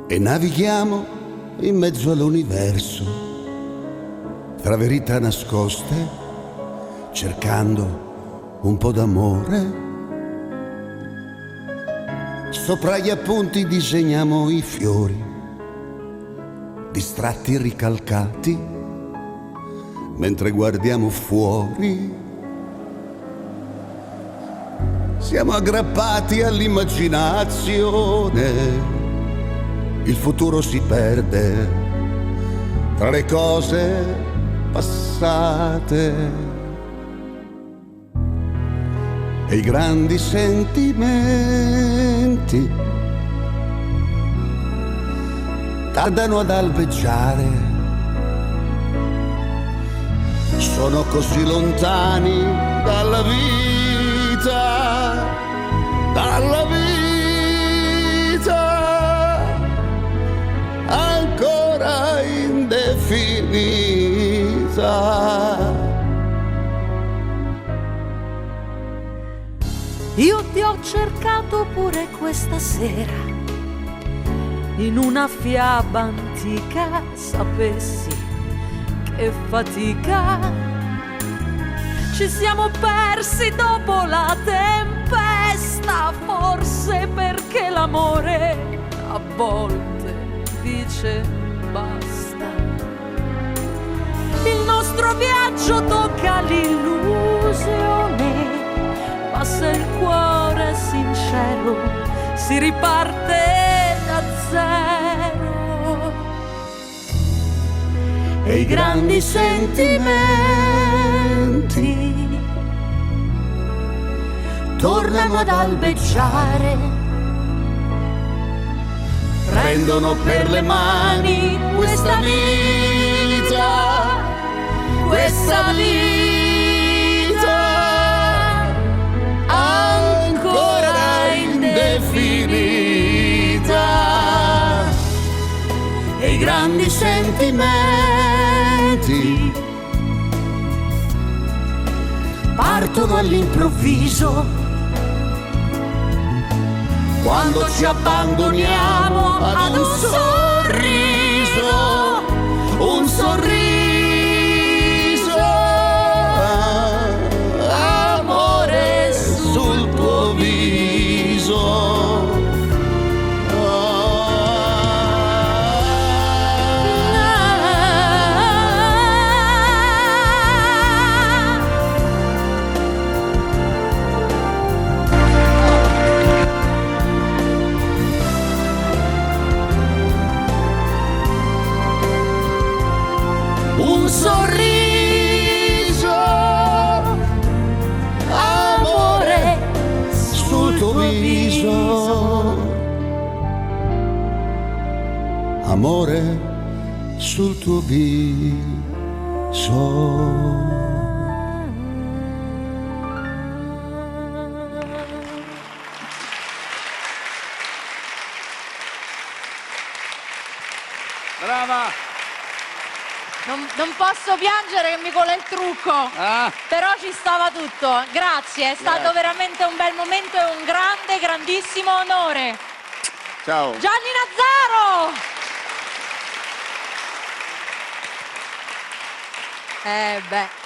E navighiamo in mezzo all'universo, tra verità nascoste, cercando un po' d'amore. Sopra gli appunti disegniamo i fiori, distratti e ricalcati, mentre guardiamo fuori. Siamo aggrappati all'immaginazione. Il futuro si perde tra le cose passate e i grandi sentimenti tardano ad albeggiare. Sono così lontani dalla vita, dalla vita. Ancora indefinita. Io ti ho cercato pure questa sera, in una fiaba antica, sapessi che fatica. Ci siamo persi dopo la tempesta, forse perché l'amore a volte dice basta. Il nostro viaggio tocca l'illusione, ma se il cuore è sincero si riparte da zero. E i grandi sentimenti tornano ad albeggiare, prendono per le mani questa vita, questa vita ancora indefinita. E i grandi sentimenti partono all'improvviso quando ci abbandoniamo ad un sorriso, un sorriso, amore sul tuo viso. Un sorriso, amore sul tuo viso, amore sul tuo viso. Brava! Non posso piangere che mi cola il trucco, però ci stava tutto. Grazie, è stato veramente un bel momento e un grande, grandissimo onore. Ciao. Gianni Nazzaro! Beh.